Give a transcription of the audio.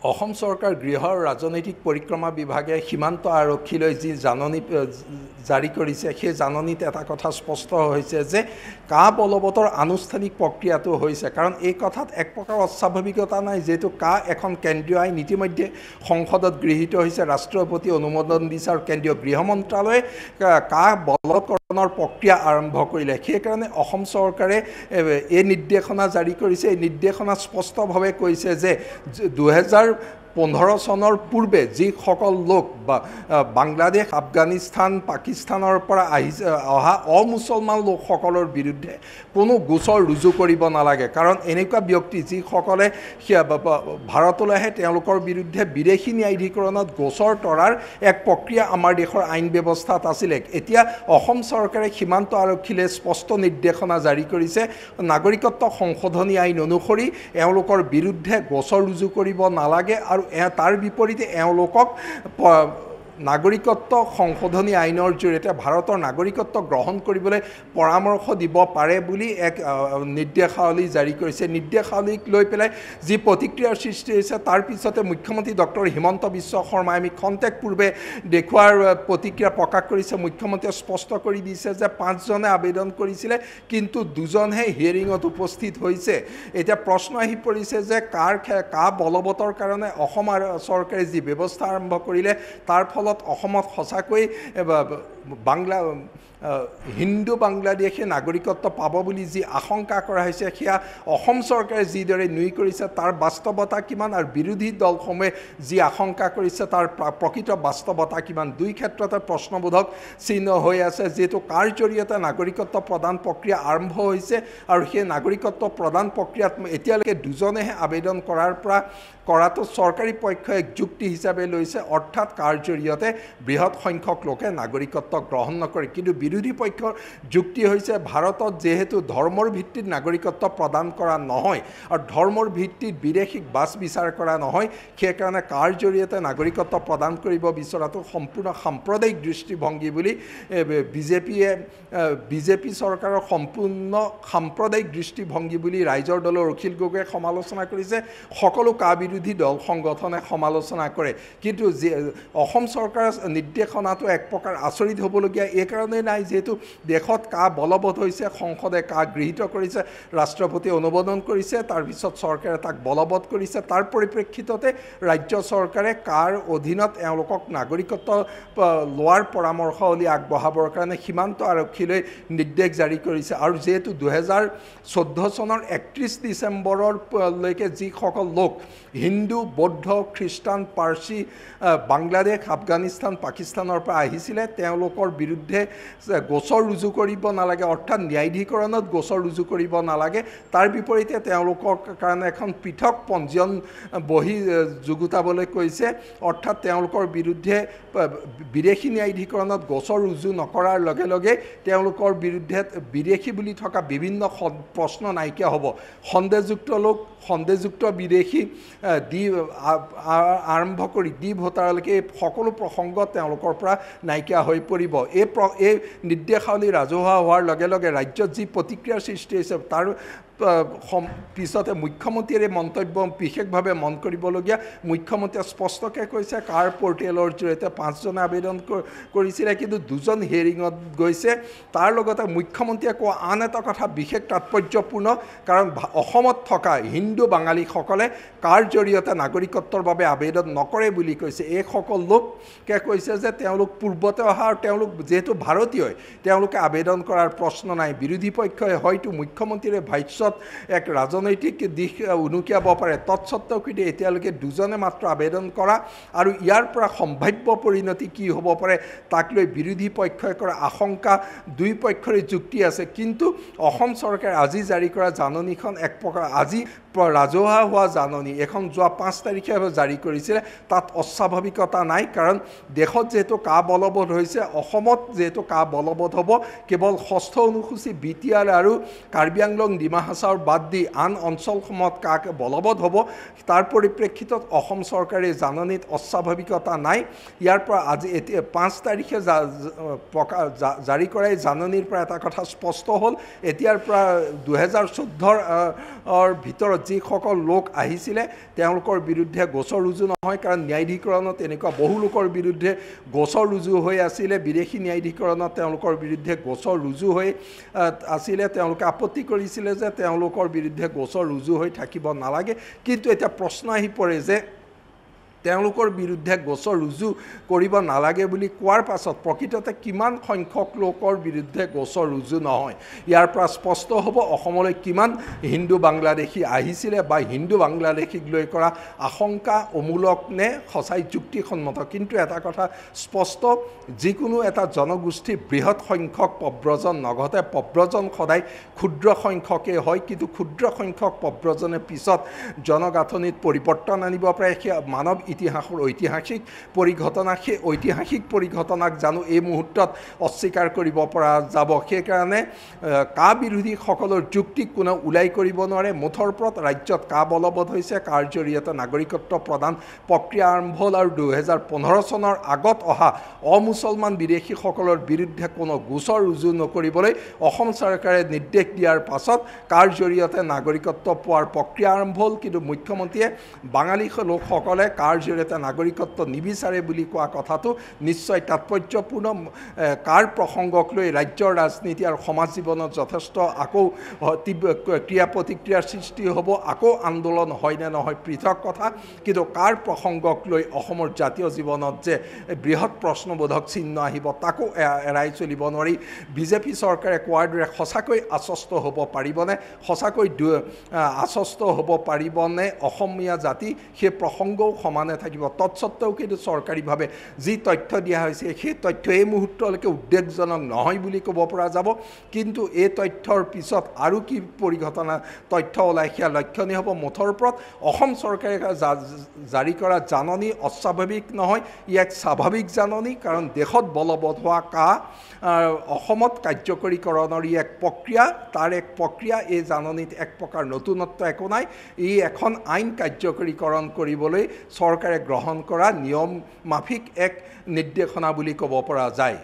অসম চৰকাৰ গৃহ আৰু ৰাজনৈতিক পৰিক্ৰমা বিভাগে সীমান্ত আৰক্ষীলৈ যি জাননী জাৰি কৰিছে সেই জাননীত এটা কথা স্পষ্ট হৈছে যে কা বলবতৰ আনুষ্ঠানিক প্ৰক্ৰিয়াটো হৈছে কাৰণ এই কথাত এক প্ৰকাৰ অস্বাভাৱিকতা নাই যেহেতু কা এখন কেন্দ্ৰীয় আইন ইতিমধ্যে সংসদত গৃহীত হৈছে ৰাষ্ট্ৰপতি অনুমোদন দিছে আৰু কেন্দ্ৰীয় গৃহ মন্ত্ৰালয়ে কা বলবৎকৰণৰ প্ৰক্ৰিয়া আৰম্ভ কৰিলে সেইকাৰণে অসম চৰকাৰে এই নিৰ্দেশনা জাৰি কৰিছে এই নিৰ্দেশনা স্পষ্টভাৱে কৈছে যে 2015 চনৰ পূৰ্বে যিসকল লোক বা বাংলাদেশ আফগানিস্তান পাকিস্তানৰ পৰা অহা অমুছলমান লোকসকলৰ বিৰুদ্ধে কোনো গোচৰ ৰুজু কৰিব নালাগে কাৰণ এনেকুৱা ব্যক্তি যিসকলে ভাৰতলৈ আহে তেওঁলোকৰ বিৰুদ্ধে বিদেশী ন্যায়াধিকৰণত গোচৰ তৰাৰ এক প্ৰক্ৰিয়া আমাৰ দেশৰ আইন ব্যৱস্থাত আছিলে এতিয়া অসম চৰকাৰে সীমান্ত আৰক্ষীলৈ স্পষ্ট নিৰ্দেশনা জাৰি কৰিছে নাগৰিকত্ব সংশোধনী আইন অনুসৰি এওঁলোকৰ বিৰুদ্ধে গোচৰ ৰুজু কৰিব নালাগে আৰু তাৰ বিপৰীতে এওঁলোকক নাগৰিকত্ব সংশোধনী আইনৰ জৰিয়তে ভাৰতৰ নাগৰিকত্ব গ্ৰহণ কৰিবলৈ পৰামৰ্শ দিব পাৰে বুলি এক নিৰ্দেশাৱলী জাৰি কৰিছে নিৰ্দেশাৱলীক লৈ পেলাই যি প্ৰতিক্ৰিয়াৰ সৃষ্টি হৈছে তাৰ পিছতে মুখ্যমন্ত্ৰী ডক্টৰ হিমন্ত বিশ্ব শৰ্মাই আমি খন্তেক পূৰ্বে দেখুৱাৰ প্ৰতিক্ৰিয়া প্ৰকাশ কৰিছে মুখ্যমন্ত্ৰীয়ে স্পষ্ট কৰি দিছে যে 5 জনে আবেদন কৰিছিলে কিন্তু 2 জনহে হিয়াৰিঙত উপস্থিত হৈছে এতিয়া প্ৰশ্ন আহি পৰিছে যে কা বলবতৰ কাৰণে অসম চৰকাৰে যি ব্যৱস্থা আৰম্ভ কৰিলে তাৰ ফলত অসমত সঁচাকৈ হিন্দু বাংলাদেশী নাগৰিকত্ব পাব বুলি যি আশংকা কৰা হৈছে সেয়া অসম চৰকাৰে যিদৰে নুই কৰিছে তাৰ বাস্তৱতা কিমান আৰু বিৰোধী দলসমূহে যি আশংকা কৰিছে তাৰ প্ৰকৃত বাস্তৱতা কিমান দুই ক্ষেত্ৰতে প্ৰশ্নবোধক চিহ্ন হৈ আছে যেহেতু কাৰ জৰিয়তে নাগৰিকত্ব প্ৰদান প্ৰক্ৰিয়া আৰম্ভ হৈছে আৰু সেই নাগৰিকত্ব প্ৰদান প্ৰক্ৰিয়াত এতিয়ালৈকে 2 জনেহে আবেদন কৰাটো চৰকাৰী পক্ষই এক যুক্তি হিচাপে লৈছে অৰ্থাৎ কাৰ জৰিয়তে বৃহৎ সংখ্যক লোকে নাগৰিকত্ব গ্ৰহণ নকৰে কিন্তু বিৰোধী পক্ষৰ যুক্তি হৈছে ভাৰতত যেহেতু ধৰ্মৰ ভিত্তিত নাগৰিকত্ব প্ৰদান কৰা নহয় আৰু ধৰ্মৰ ভিত্তিত বিদেশীক বাছ বিচাৰ কৰা নহয় সেইকাৰণে কাৰ জৰিয়তে নাগৰিকত্ব প্ৰদান কৰিব বিচৰাটো সম্পূৰ্ণ সাম্প্ৰদায়িক দৃষ্টিভংগী বুলি বিজেপি চৰকাৰৰ সম্পূৰ্ণ সাম্প্ৰদায়িক দৃষ্টিভংগী বুলি ৰাইজৰ দলৰ অখিল গগৈয়ে সমালোচনা কৰিছে সকলো কা বিৰোধী দল সংগঠনে সমালোচনা কৰে কিন্তু অসম চৰকাৰৰ নিৰ্দেশনাটো এক প্ৰকাৰ আচৰিত হ'বলগীয়া এই কাৰণে নাই যেহেতু দেশত কা বলবৎ হৈছে সংসদে কা গৃহীত কৰিছে ৰাষ্ট্ৰপতি অনুমোদন কৰিছে তাৰপিছত চৰকাৰে তাক বলবৎ কৰিছে তাৰ পৰিপ্ৰেক্ষিততে ৰাজ্য চৰকাৰে কাৰ অধীনত এওঁলোকক নাগৰিকত্ব লোৱাৰ পৰামৰ্শাৱলী আগবঢ়াবৰ কাৰণে সীমান্ত আৰক্ষীলৈ নিৰ্দেশ জাৰি কৰিছে আৰু যেহেতু 2014 চনৰ 31 ডিচেম্বৰলৈকে যিসকল লোক হিন্দু বৌদ্ধ খ্ৰীষ্টান পাৰ্চী বাংলাদেশ আফগানিস্তান পাকিস্তানৰ পৰা আহিছিলে তেওঁলোকৰ বিৰুদ্ধে গোচৰ ৰুজু কৰিব নালাগে অৰ্থাৎ ন্যায়াধিকৰণত গোচৰ ৰুজু কৰিব নালাগে তাৰ বিপৰীতে তেওঁলোকৰ কাৰণে এখন পৃথক পঞ্জীয়ন বহি যুগুতাবলৈ কৈছে অৰ্থাৎ তেওঁলোকৰ বিৰুদ্ধে বিদেশী ন্যায়াধিকৰণত গোচৰ ৰুজু নকৰাৰ লগে লগে তেওঁলোকৰ বিৰুদ্ধে বিদেশী বুলি থকা বিভিন্ন প্ৰশ্ন নাইকিয়া হ'ব সন্দেহযুক্ত লোক সন্দেহযুক্ত বিদেশী আৰম্ভ কৰি ভোটাৰলৈকে সকলো প্ৰসংগ তেওঁলোকৰ পৰা নাইকিয়া হৈ পৰিব এই নিৰ্দেশাৱলী ৰাজহুৱা হোৱাৰ লগে লগে ৰাজ্যত যি প্ৰতিক্ৰিয়াৰ সৃষ্টি হৈছে তাৰ পিছতে মুখ্যমন্ত্ৰীৰ মন্তব্য বিশেষভাৱে মন কৰিবলগীয়া মুখ্যমন্ত্ৰীয়ে স্পষ্টকৈ কৈছে কাৰ পৰ্টেলৰ জৰিয়তে 5 জনে আবেদন কৰিছিলে কিন্তু 2 জন হিয়াৰিঙত গৈছে তাৰ লগতে মুখ্যমন্ত্ৰীয়ে কোৱা আন এটা কথা বিশেষ তাৎপৰ্যপূৰ্ণ কাৰণ অসমত থকা হিন্দু বাঙালীসকলে কাৰ জৰিয়তে নাগৰিকত্বৰ বাবে আবেদন নকৰে বুলি কৈছে এইসকল লোকে কৈছে যে তেওঁলোক পূৰ্বতে অহা আৰু তেওঁলোক যেহেতু ভাৰতীয় তেওঁলোকে আবেদন কৰাৰ প্ৰশ্ন নাই বিৰোধী পক্ষই হয়তো মুখ্যমন্ত্ৰীৰ ভাষ্য এক ৰাজনৈতিক দিশ উনুকিয়াব পাৰে তৎসত্ত্বেও কিন্তু এতিয়ালৈকে 2 জনে মাত্ৰ আবেদন কৰা আৰু ইয়াৰ পৰা সম্ভাৱ্য পৰিণতি কি হ'ব পাৰে তাক লৈ বিৰোধী পক্ষই কৰা আশংকা দুই পক্ষৰে যুক্তি আছে কিন্তু অসম চৰকাৰে আজি জাৰি কৰা জাননীখন এক প্ৰকাৰ আজি ৰাজহুৱা হোৱা জাননী এখন যোৱা 5 তাৰিখে জাৰি কৰিছিলে তাত অস্বাভাৱিকতা নাই কাৰণ দেশত যেহেতু কা বলবৎ হৈছে অসমত যেহেতু কা বলবৎ হ'ব কেৱল 6ষ্ঠ অনুসূচী বিটিআৰ আৰু কাৰ্বি আংলং ডিমা হাছাৰ বাদ দি আন অঞ্চলসমূহত কাক বলবৎ হ'ব তাৰ পৰিপ্ৰেক্ষিতত অসম চৰকাৰে জাননীত অস্বাভাৱিকতা নাই ইয়াৰ পৰা আজি 5 তাৰিখে জাৰি কৰা এই জাননীৰ পৰা এটা কথা স্পষ্ট হ'ল এতিয়াৰ পৰা 2014 ভিতৰত যিসকল লোক আহিছিলে তেওঁলোকৰ বিৰুদ্ধে গোচৰ ৰুজু নহয় কাৰণ ন্যায়াধিকৰণত এনেকুৱা বহু লোকৰ বিৰুদ্ধে গোচৰ ৰুজু হৈ আছিলে বিদেশী ন্যায়াধিকৰণত তেওঁলোকৰ বিৰুদ্ধে গোচৰ ৰুজু হৈ আছিলে তেওঁলোকে আপত্তি কৰিছিলে যে তেওঁলোকৰ বিৰুদ্ধে গোচৰ ৰুজু হৈ থাকিব নালাগে কিন্তু এটা প্ৰশ্ন আহি পৰে যে তেওঁলোকৰ বিৰুদ্ধে গোচৰ ৰুজু কৰিব নালাগে বুলি কোৱাৰ পাছত প্ৰকৃততে কিমান সংখ্যক লোকৰ বিৰুদ্ধে গোচৰ ৰুজু নহয় ইয়াৰ পৰা স্পষ্ট হ'ব অসমলৈ কিমান হিন্দু বাংলাদেশী আহিছিলে বা হিন্দু বাংলাদেশীক লৈ কৰা আশংকা অমূলক নে সঁচাই যুক্তিসন্মত কিন্তু এটা কথা স্পষ্ট যিকোনো এটা জনগোষ্ঠী বৃহৎ সংখ্যক প্ৰব্ৰজন নঘটে প্ৰব্ৰজন সদায় ক্ষুদ্ৰ সংখ্যকে হয় কিন্তু ক্ষুদ্ৰ সংখ্যক প্ৰব্ৰজনে পিছত জনগাঁথনিত পৰিৱৰ্তন আনিব পাৰে মানৱ ইতিহাসৰ ঐতিহাসিক পৰিঘটনা সেই ঐতিহাসিক পৰিঘটনাক জানো এই মুহূৰ্তত অস্বীকাৰ কৰিব পৰা যাব সেইকাৰণে কা বিৰোধীসকলৰ যুক্তি কোনো ওলাই কৰিব নোৱাৰে মুঠৰ ওপৰত ৰাজ্যত কা বলবৎ হৈছে কাৰ জৰিয়তে নাগৰিকত্ব প্ৰদান প্ৰক্ৰিয়া আৰম্ভ হ'ল আৰু 2015 চনৰ আগত অহা অমুছলমান বিদেশীসকলৰ বিৰুদ্ধে কোনো গোচৰ ৰুজু নকৰিবলৈ অসম চৰকাৰে নিৰ্দেশ দিয়াৰ পাছত কাৰ জৰিয়তে নাগৰিকত্ব পোৱাৰ প্ৰক্ৰিয়া আৰম্ভ হ'ল কিন্তু মুখ্যমন্ত্ৰীয়ে বাঙালী লোকসকলে কাৰ জৰিয়তে নাগৰিকত্ব নিবিচাৰে বুলি কোৱা কথাটো নিশ্চয় তাৎপৰ্যপূৰ্ণ কাৰ প্ৰসংগক লৈ ৰাজ্যৰ ৰাজনীতি আৰু সমাজ জীৱনত যথেষ্ট আকৌ ক্ৰিয়া প্ৰতিক্ৰিয়াৰ সৃষ্টি হ'ব আকৌ আন্দোলন হয় নে নহয় পৃথক কথা কিন্তু কাৰ প্ৰসংগক লৈ অসমৰ জাতীয় জীৱনত যে বৃহৎ প্ৰশ্নবোধক চিহ্ন আহিব তাকো এৰাই চলিব নোৱাৰি বিজেপি চৰকাৰে কোৱাৰ দৰে সঁচাকৈ আশ্বস্ত হ'ব পাৰিবনে সঁচাকৈ আশ্বস্ত হ'ব পাৰিবনে অসমীয়া জাতি সেই প্ৰসংগও সমানে থাকিব তৎসত্ত্বেও কিন্তু চৰকাৰীভাৱে যি তথ্য দিয়া হৈছে সেই তথ্য এই মুহূৰ্তলৈকে উদ্বেগজনক নহয় বুলি ক'ব পৰা যাব কিন্তু এই তথ্যৰ পিছত আৰু কি পৰিঘটনা তথ্য ওলাই সেয়া লক্ষণীয় হ'ব মুঠৰ ওপৰত অসম চৰকাৰে জাৰি কৰা জাননী অস্বাভাৱিক নহয় ই এক স্বাভাৱিক জাননী কাৰণ দেশত বলবৎ হোৱা কা অসমত কাৰ্যকৰীকৰণৰ ই এক প্ৰক্ৰিয়া তাৰ এক প্ৰক্ৰিয়া এই জাননীত এক প্ৰকাৰ নতুনত্ব একো নাই ই এখন আইন কাৰ্যকৰীকৰণ কৰিবলৈ চৰকাৰে গ্ৰহণ কৰা নিয়ম মাফিক এক নিৰ্দেশনা বুলি ক'ব পৰা যায়